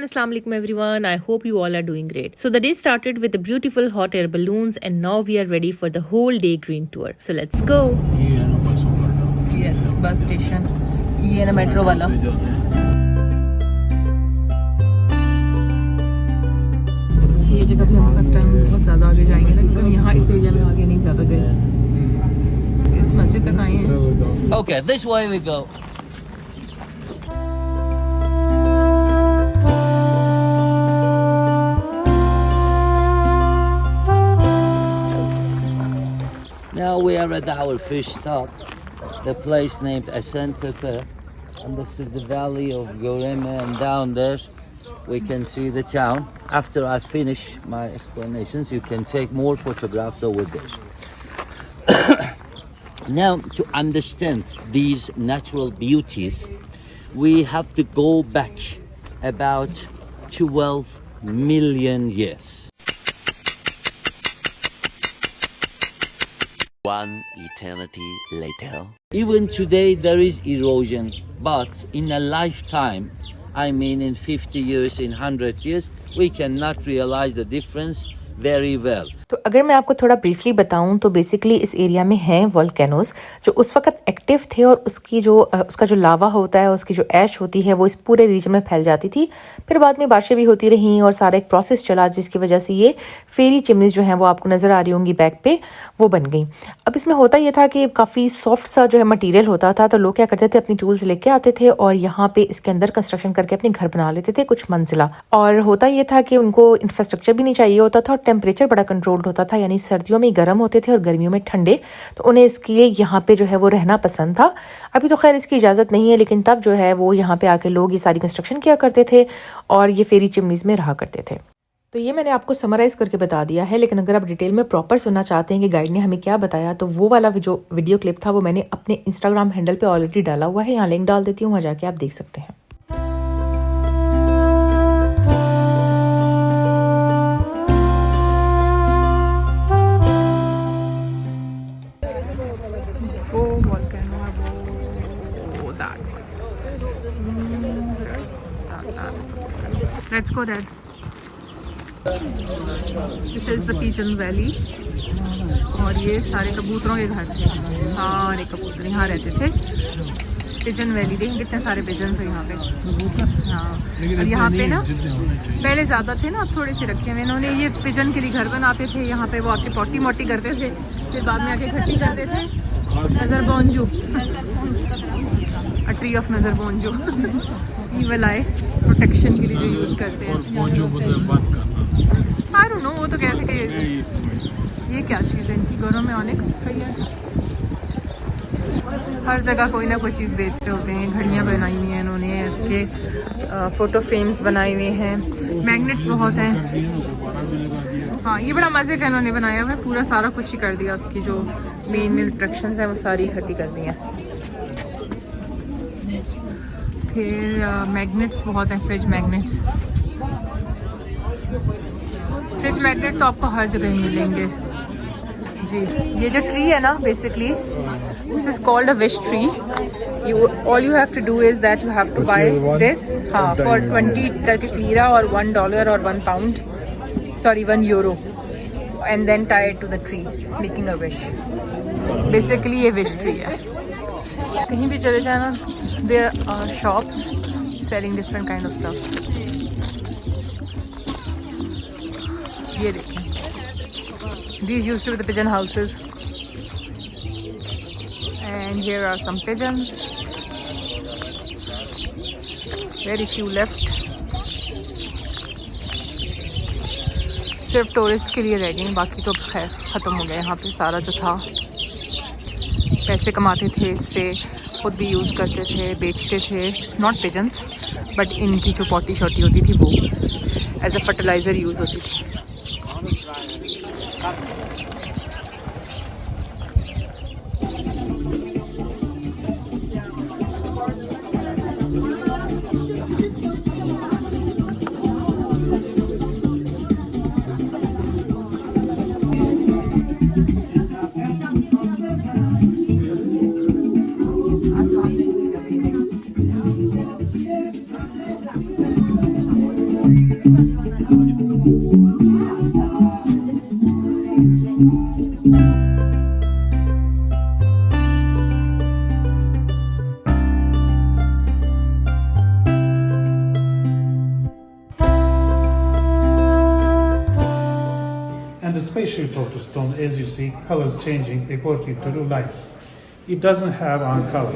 Assalamu alaikum everyone. I hope you all are doing great. So the day started with the beautiful hot air balloons and now we are ready for the whole day green tour. So let's go. Yes, bus station. ये ना metro वाला. ये जगह भी हम first time बहुत ज़्यादा आगे जाएंगे ना, क्योंकि यहाँ इस एरिया में आगे नहीं ज़्यादा गए. इस मस्जिद तक आए हैं. Okay, this way we go. Now we are at our fish stop, the place named Ascent-Tepe, and this is the valley of Göreme, and down there we can see the town. After I finish my explanations, you can take more photographs over there. Now, to understand these natural beauties, we have to go back about 12 million years. One eternity later. Even today there is erosion, but in a lifetime, I mean in 50 years, in 100 years, we cannot realize the difference very well. तो अगर मैं आपको थोड़ा briefly बताऊं तो basically इस area में हैं वोल्केनोज जो उस वक्त एक्टिव थे और उसका जो लावा होता है, उसकी जो ऐश होती है वो इस पूरे रीजन में फैल जाती थी. फिर बाद में बारिशें भी होती रहीं और सारा एक प्रोसेस चला जिसकी वजह से ये फेरी चिमनीज जो हैं वो आपको नज़र आ रही होंगी बैक पे, वो बन गई. अब इसमें होता ये था कि काफ़ी सॉफ्ट सा जो है मटीरियल होता था, तो लोग क्या करते थे अपनी टूल्स लेके आते थे और यहाँ पे इसके अंदर कंस्ट्रक्शन करके अपने घर बना लेते थे कुछ मंजिला. और होता ये था कि उनको इंफ्रास्ट्रक्चर भी नहीं चाहिए होता था और टेम्परेचर बड़ा कंट्रोल्ड होता था, यानी सर्दियों में गर्म होते थे और गर्मियों में ठंडे, तो उन्हें इसके लिए यहाँ पे जो है वो रहना पसंद था. अभी तो खैर इसकी इजाज़त नहीं है, लेकिन तब जो है वो यहाँ पे आके लोग ये सारी कंस्ट्रक्शन किया करते थे और ये फेरी चिमनीज में रहा करते थे. तो ये मैंने आपको समराइज़ करके बता दिया है, लेकिन अगर आप डिटेल में प्रॉपर सुनना चाहते हैं कि गाइड ने हमें क्या बताया, तो वो वाला जो वीडियो क्लिप था वो मैंने अपने इंस्टाग्राम हैंडल पे ऑलरेडी डाला हुआ है. यहाँ लिंक डाल देती हूँ, वहाँ जाके आप देख सकते हैं. Let's go, Dad. This is the Pigeon Valley. और ये सारे कबूतरों के घर थे, सारे कबूतर यहाँ रहते थे. पिजन वैली, देखें कितने सारे पिजन्स हैं यहाँ पे. हाँ, और यहाँ पे ना पहले ज़्यादा थे ना, अब थोड़े से रखे हुए. इन्होंने ये पिजन के लिए घर बनाते थे यहाँ पे, वो आके पोटी मोटी करते थे, फिर बाद में आके इकट्ठी करते थे. नज़र बोंजू, अ ट्री ऑफ नज़र बोंजू. ईवल आए प्रोटेक्शन के लिए जो यूज़ करते हैं. आई डोंट नो, वो तो कहते कि ये क्या चीज़ है इनकी घरों में. ऑनिक्स ट्री है. हर जगह कोई ना कोई चीज़ बेच रहे होते हैं. घड़ियाँ बनाई हुई हैं इन्होंने, इसके फ़ोटो फ्रेम्स बनाए हुए हैं. मैग्नेट्स बहुत हैं. हाँ, ये बड़ा मज़े का इन्होंने बनाया हुआ है. पूरा सारा कुछ ही कर दिया, उसकी जो मेन अट्रैक्शंस हैं वो सारी इकट्ठी कर दी हैं. फिर मैग्नेट्स बहुत हैं, फ्रिज मैग्नेट्स. फ्रिज मैग्नेट तो आपको हर जगह ही मिलेंगे जी. ये जो ट्री है ना, basically this is called a wish tree. All you have to do is that you have to buy this, हाँ, फॉर 20 टर्किश लीरा और $1 और £1, sorry €1, and then tie it to the tree making a wish. Basically ये wish tree है. कहीं भी चले जाना, there are shops selling different kind of stuff. ये देखें, these used to be the pigeon houses, and here are some pigeons. Very few left. सिर्फ tourist के लिए रह गई, बाकी तो खैर ख़त्म हो गया. यहाँ पे सारा जो था, पैसे कमाते थे इससे, खुद भी यूज़ करते थे, बेचते थे. नॉट पिजन्स बट इनकी जो पोटी शोटी होती थी वो एज अ फर्टिलाइज़र यूज़ होती थी। And the spaceship of the stone, as you see, colors changing according to the lights. It doesn't have one color.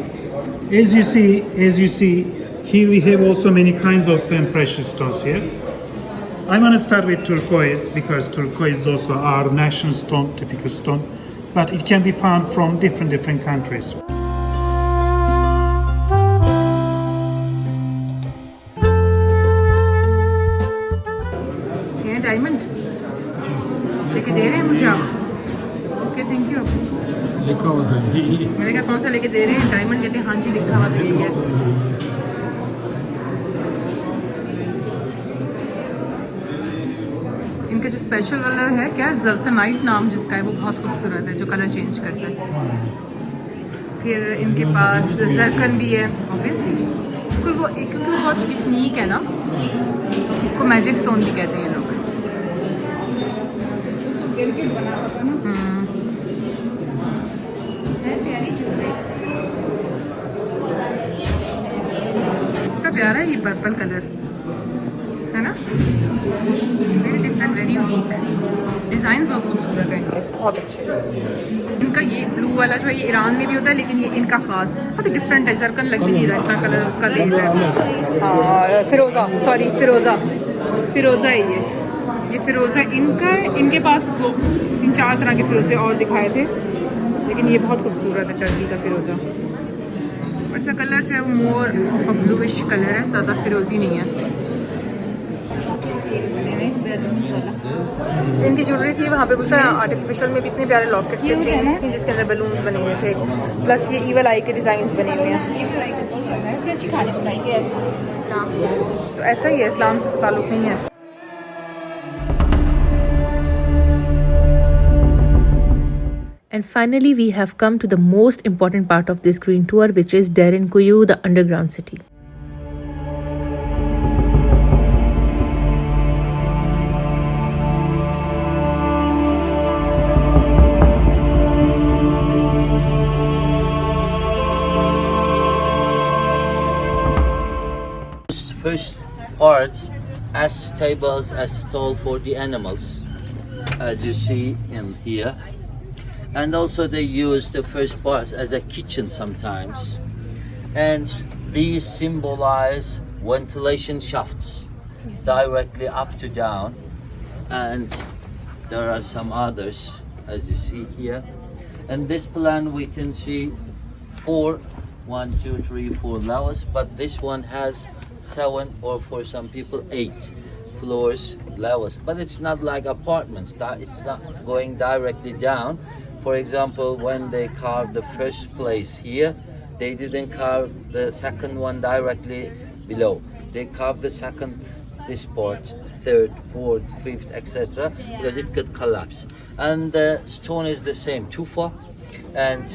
As you see, here we have also many kinds of same precious stones here. I'm gonna start with turquoise because turquoise is also our national stone, typical stone, but it can be found from different countries. ये diamond लेके दे रहे हैं मुझे आप? Okay, thank you. लिखा हुआ था मैंने कहा कौन सा लेके दे रहे हैं? डायमंड कहते हैं। हाँ जी, लिखा हुआ तो यही है। इनका जो स्पेशल कलर है क्या, ज़ल्तनाइट नाम जिसका है, वो बहुत खूबसूरत है, जो कलर चेंज करता है। फिर इनके पास जरकन भी है, ऑब्वियसली, क्योंकि वो बहुत यूनिक है ना, इसको मैजिक स्टोन भी कहते हैं लोग। कितना प्यारा है ये पर्पल कलर, है ना, very different, very unique. Designs बहुत खूबसूरत है इनके, बहुत अच्छे। इनका ये ब्लू वाला जो है ये ईरान में भी होता है, लेकिन ये इनका ख़ास बहुत ही डिफरेंट है। जरकन लग भी नहीं रहा इतना कलर उसका लेस है। हाँ, फिरोज़ा, सॉरी फिरोज़ा है ये फिरोज़ा इनका है। इनके पास 2-3-4 तरह के फिरोज़े और दिखाए थे, लेकिन ये बहुत खूबसूरत है टर्की का फिरोज़ा। और इसका कलर जो है वो more of a bluish colour है, ज़्यादा फिरोज़ी नहीं है। इनकी ज्वेलरी थी वहाँ पे, बुशा आर्टिफिशियल में भी इतने प्यारे लॉकेट थे, चेन्स थी जिसके अंदर बलून्स बने हुए थे, प्लस ये ईवल आई के डिज़ाइंस बने हुए हैं। तो ऐसा ही है, इस्लाम से ताल्लुक़ नहीं है। And finally, we have come to the most important part of this green tour, which is Derinkuyu, the underground city. First parts as tables, as stall for the animals, as you see in here. And also they use the first parts as a kitchen sometimes. And these symbolize ventilation shafts directly up to down. And there are some others as you see here. And this plan we can see 4, 1, 2, 3, 4 levels, but this one has 7 or for some people 8 floors levels, but it's not like apartments, that it's not going directly down. For example, when they carved the first place here, they didn't carve the second one directly below. They carved the second, this part, third, fourth, fifth, etc., because it could collapse. And the stone is the same, tufa, and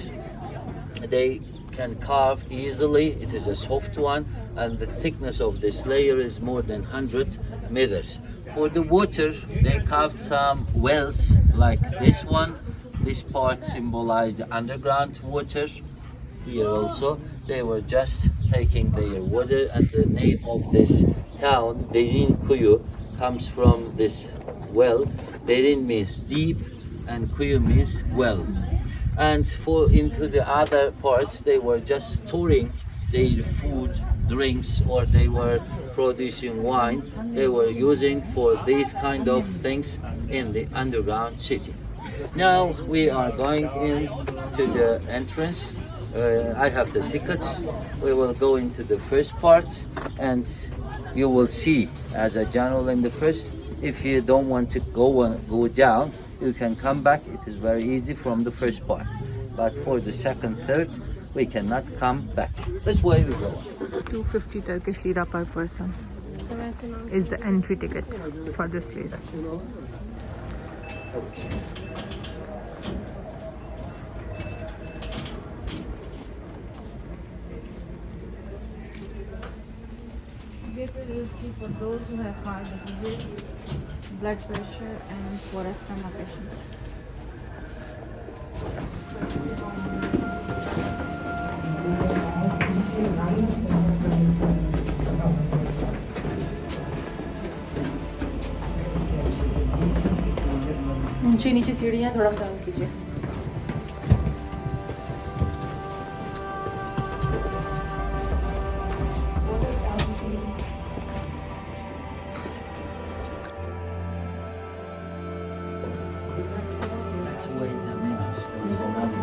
they can carve easily. It is a soft one, and the thickness of this layer is more than 100 meters. For the water, they carved some wells like this one. This part symbolized the underground water. Here also, they were just taking their water, and the name of this town, Derinkuyu, comes from this well. Derin means deep, and Kuyu means well. And for into the other parts, they were just storing their food, drinks, or they were producing wine. They were using for these kind of things in the underground city. Now we are going in to the entrance. I have the tickets. We will go into the first part, and you will see as a general in the first. If you don't want to go down, you can come back. It is very easy from the first part. But for the second, third, we cannot come back. This way we go. 250 Turkish lira per person is the entry ticket for this place. This is usually for those who have heart diseases, blood pressure, and for asthma patients. नीचे नीचे सीढ़ियाँ थोड़ा down कीजिए. Let's wait a minute. There is another.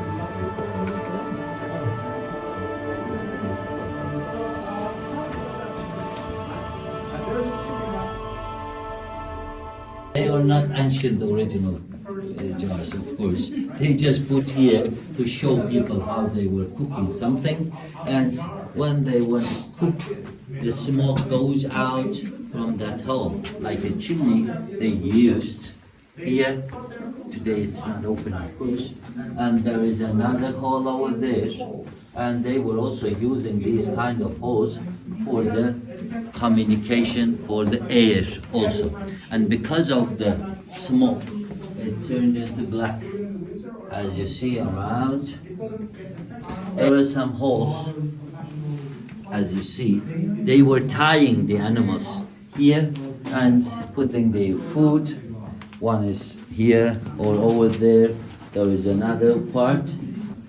They are not ancient original jars, of course. They just put here to show people how they were cooking something, and when they want to cook, the smoke goes out from that hole, like a chimney they used here. Today it's not open, of course, and there is another hole over there, and they were also using these kind of holes for the communication, for the air also, and because of the smoke it turned into black, as you see around. There are some holes, as you see. They were tying the animals here and putting the food. One is here or over there. There is another part,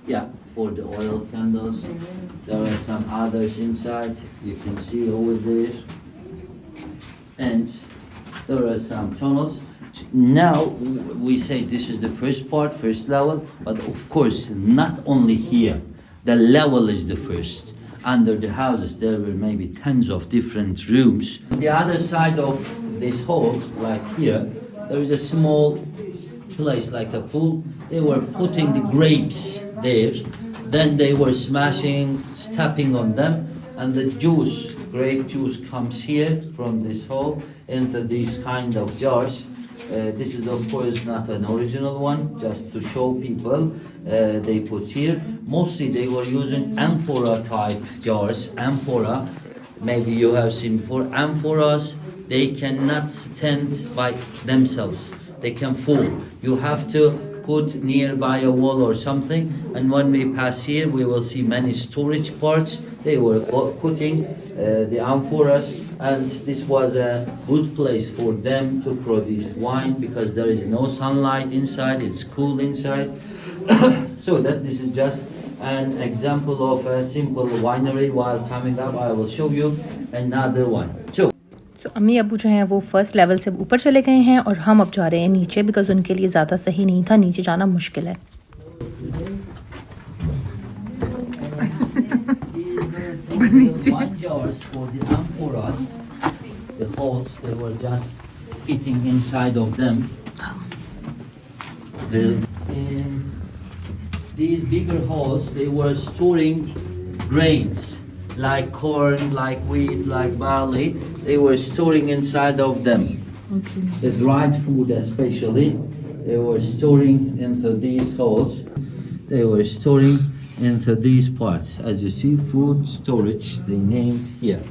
yeah, for the oil candles. There are some others inside, you can see over there. And there are some tunnels. Now we say this is the first part, first level, but of course not only here. The level is the first. Under the houses there were maybe tens of different rooms. On the other side of this hall, right here, there is a small place like a pool. They were putting the grapes there. Then they were smashing, stepping on them, and the juice, grape juice, comes here from this hole into these kind of jars. This is of course not an original one, just to show people they put here. Mostly they were using amphora type jars. Amphora, maybe you have seen before. Amphoras, they cannot stand by themselves. They can fall. You have to put nearby a wall or something, and when we pass here we will see many storage parts. They were putting the amphoras, and this was a good place for them to produce wine because there is no sunlight inside, it's cool inside. So that this is just an example of a simple winery. While coming up I will show you another one. तो अम्मी अबू जो हैं वो first level से ऊपर चले गए हैं और हम अब जा रहे हैं नीचे, बिकॉज उनके लिए ज़्यादा सही नहीं था, नीचे जाना मुश्किल है. These bigger holes, they were storing grains. Like corn, like wheat, like barley, they were storing inside of them. Okay. The dried food especially, they were storing into these holes. They were storing into these parts. As you see, food storage, they named here.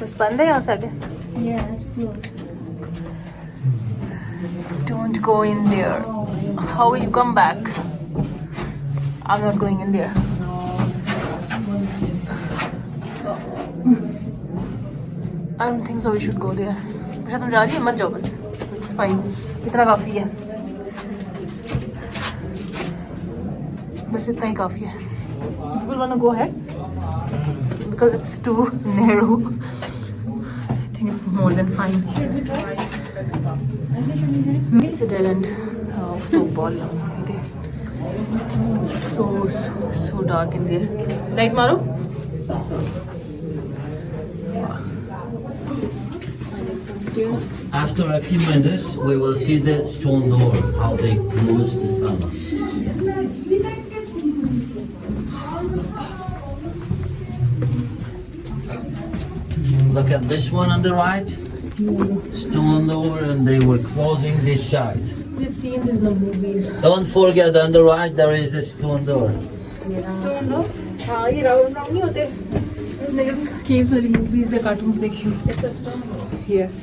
बस बंद है यहाँ से आगे. Yeah, it's closed. Don't go in there. How will you come back? I'm not going in there. I don't think so. We should go there. अच्छा तुम जा रही हो, मत जाओ बस, इट्स फाइन, इतना काफ़ी है, बस इतना ही काफ़ी है. People wanna go ahead because it's too narrow. I think it's more than fine. It's a dead end of the ball. Okay. It's so dark in there. Light maro. After a few minutes, we will see the stone door, how they close the tunnels. Look at this one on the right. Stone door, and they were closing this side. We've seen this in the movies. Don't forget, on the right there is a stone door. Stone door. हाँ ये round नहीं होते. मैंने caves वाली movies या cartoons देखी. It's a stone door. Yes.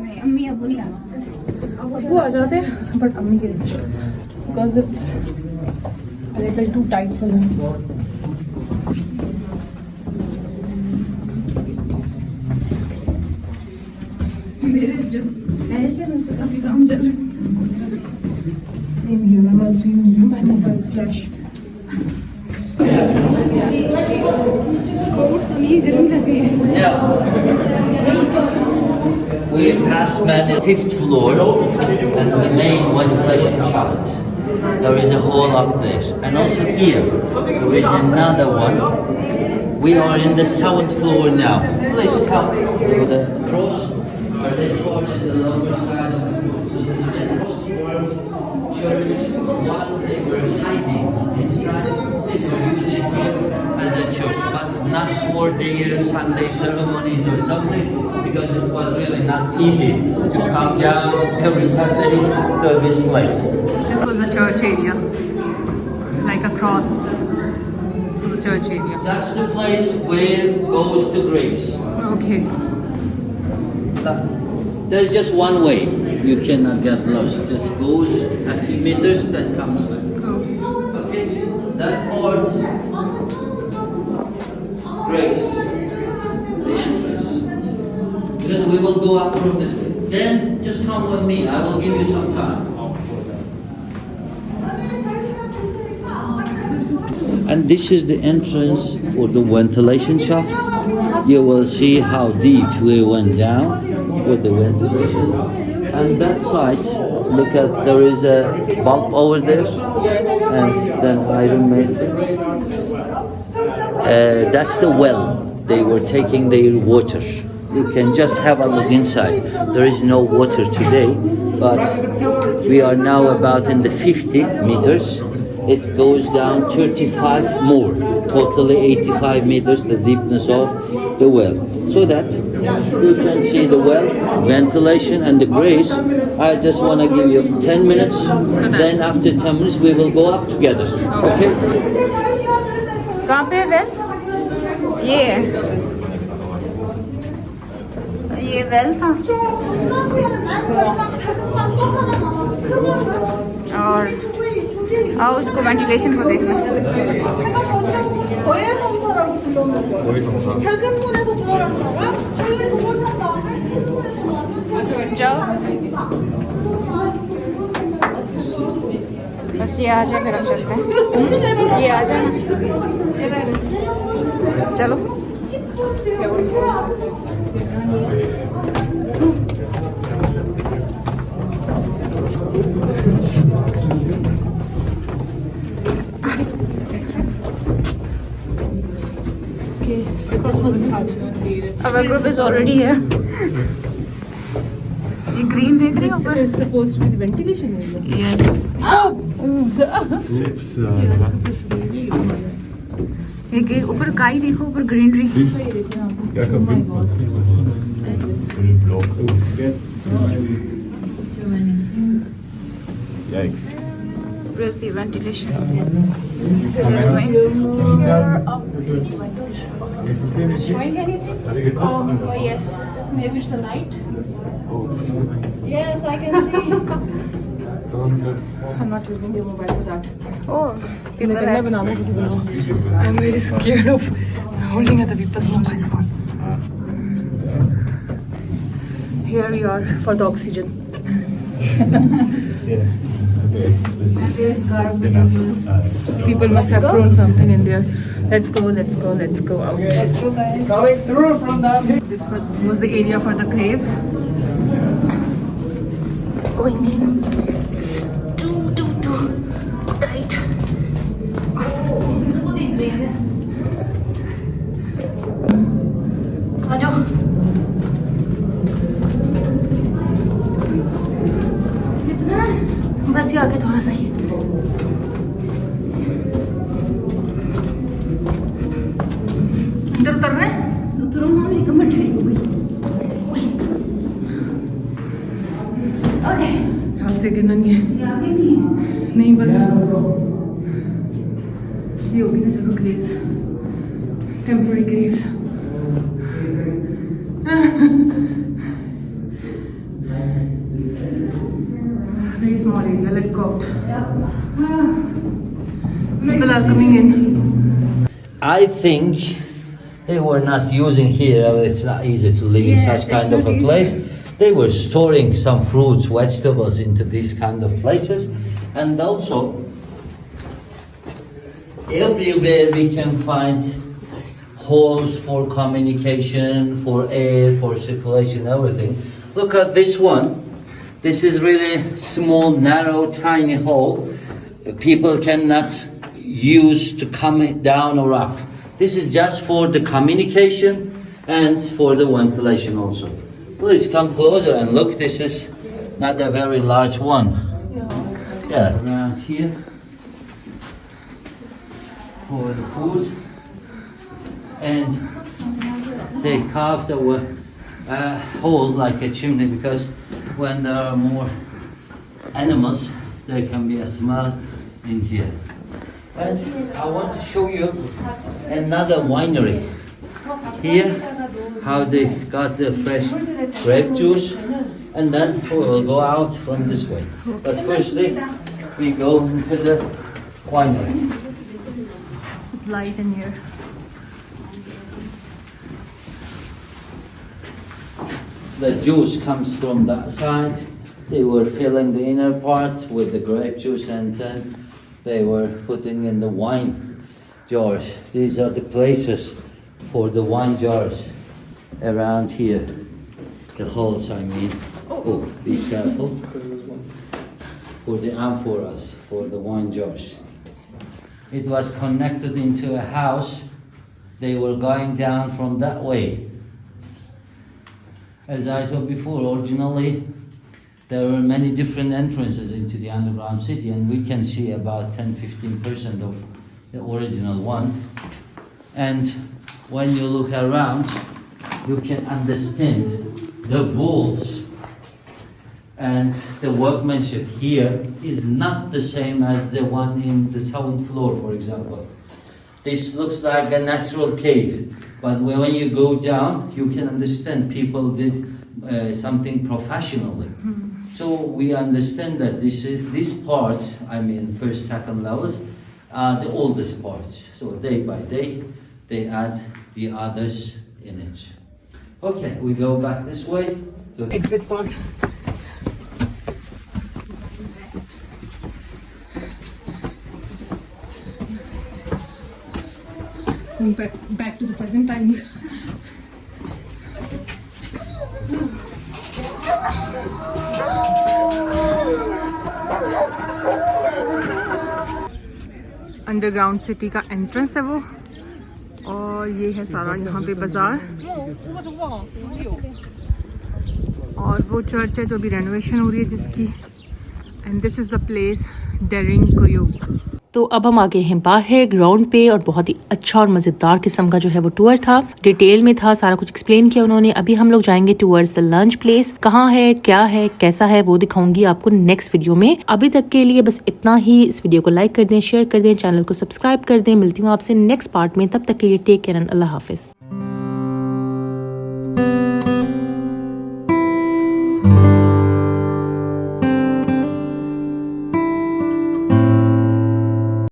नहीं अम्मी अबू नहीं आ सकते. अबू आ जाते but अम्मी के लिए मुश्किल because it's a little too tight for them. मेरे जो ऐश है उससे काफी काम चल रहा है. Same here. I'm also using my mobile's flash. Coat तो नहीं गर्म लगे. Yeah. We passed many 5th floor and the main ventilation shaft. There is a hole up there, and also here there is another one. We are in the 7th floor now. Please come. The cross. This one is the lower side of the cross. So this is the cross church. While they were hiding inside, they were using it as a church, but not for their Sunday ceremonies or something, because it was really not easy to come down every Sunday to this place. This was a church area, like a cross. So the church area. That's the place where goes to graves. Okay. There's just one way. You cannot get lost. It just goes a few meters, then comes back. Okay. Okay, that part, graves, the entrance. Because we will go up from this way. Then just come with me. I will give you some time. And this is the entrance for the ventilation shaft. You will see how deep we went down with the ventilation. And that side, look at, there is a bulb over there. Yes. And then iron matrix. That's the well. They were taking their water. You can just have a look inside. There is no water today, but we are now about in the 50 meters. It goes down 35 more, totally 85 meters, the deepness of the well. So that you can see the well, ventilation and the graves. I just want to give you 10 minutes, then after 10 minutes we will go up together. Okay? कहाँ पे है well? ये है. ये well था. और आओ इसको वेंटिलेशन को देखना. जाओ बस ये आ जाए फिर हम चलते हैं. ये आ जाए चलो. Our group is already here. ये green देख रही हो ऊपर? This is supposed to be the ventilation area. Yes. एक ऊपर काई देखो, ऊपर greenery. Yikes. Where's the ventilation? Showing anything? Oh yes, maybe it's a light. Yes, I can see. I'm not using your mobile for that. Oh, people मैं have. बनाना कुछ बनाऊँ. I'm very scared of holding other people's mobile phone. Here we are for the oxygen. Yeah. Okay. This is enough. People must have thrown something in there. Let's go out. Coming through from down here. This was the area for the graves. Going in. It's too tight. आजो. बस ये आगे थोड़ा सा ही. इधर उतरना है? उतरो ना, मेरी कमर टेढ़ी हो गई. ओके, हाथ से गिरना नहीं है. ये आगे नहीं है. नहीं, बस ये होगी ना जगह Graves, temporary Graves. Very small area. Let's go out. People are coming in. I think they were not using here. It's not easy to live in Yes, such kind it's of a not place. They were storing some fruits, vegetables into these kind of places, and also everywhere we can find holes for communication, for air, for circulation, everything. Look at this one. This is really small, narrow, tiny hole. People cannot use to come down or up. This is just for the communication and for the ventilation also. Please come closer and look. This is not a very large one. Yeah, around here for the food. And they carved a hole like a chimney because when there are more animals, there can be a smell in here. And I want to show you another winery. Here, how they got the fresh grape juice, and then we will go out from this way. But firstly, we go into the winery. It's light in here. The juice comes from that side. They were filling the inner part with the grape juice, and then they were putting in the wine jars. These are the places for the wine jars around here. The holes, I mean. Oh, be careful. For the amphoras, for the wine jars. It was connected into a house. They were going down from that way. As I said before, originally there were many different entrances into the underground city, and we can see about 10-15% of the original one. And when you look around, you can understand the walls and the workmanship here is not the same as the one in the seventh floor, for example. This looks like a natural cave. But when you go down, you can understand people did something professionally. So we understand that this part, I mean first, second levels, are the oldest parts. So day by day, they add the others in it. Okay, we go back this way. Exit part. Back to the present times. Underground city का entrance है वो, और ये है सारा यहाँ पे बाजार, और वो चर्च है जो अभी रेनोवेशन हो रही है जिसकी, and this is the place Derinkuyu. तो अब हम आ गए हैं बाहर ग्राउंड पे, और बहुत ही अच्छा और मज़ेदार किस्म का जो है वो टूर था, डिटेल में था, सारा कुछ एक्सप्लेन किया उन्होंने। अभी हम लोग जाएंगे टूवर्ड्स द लंच प्लेस। कहाँ है, क्या है, कैसा है, वो दिखाऊंगी आपको नेक्स्ट वीडियो में। अभी तक के लिए बस इतना ही। इस वीडियो को लाइक कर दें, शेयर कर दें, चैनल को सब्सक्राइब कर दें। मिलती हूँ आपसे नेक्स्ट पार्ट में, तब तक के लिए टेक केयर एंड अल्लाह हाफिज।